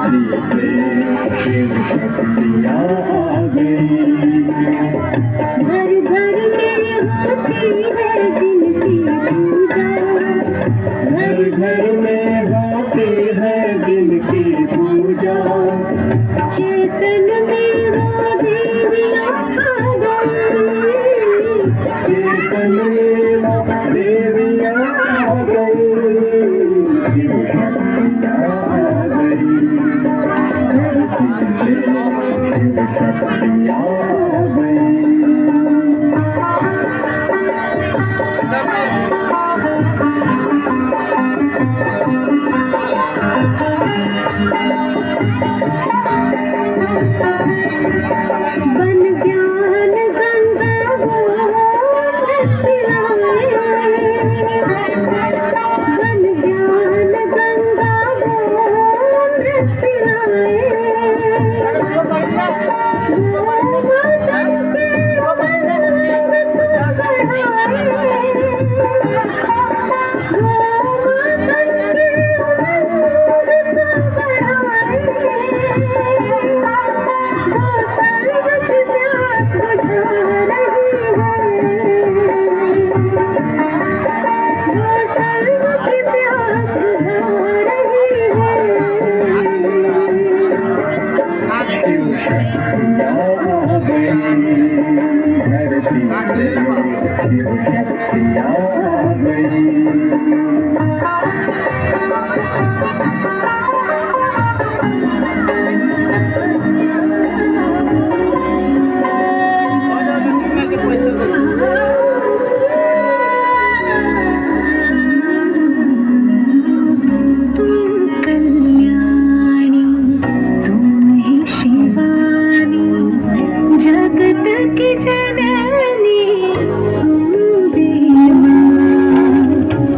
शिव शक्तियाँ आ गई। घर घर में होती है जिनकी पूजा, घर घर में होती है जिनकी पूजा। चेतन में वो देवियाँ आ गई, चेतन में वो देवियाँ आ गई। शिव शक्तियाँ आ गई, धरती पे शिव शक्तियाँ आ गई। बन ज्ञान गंगा वो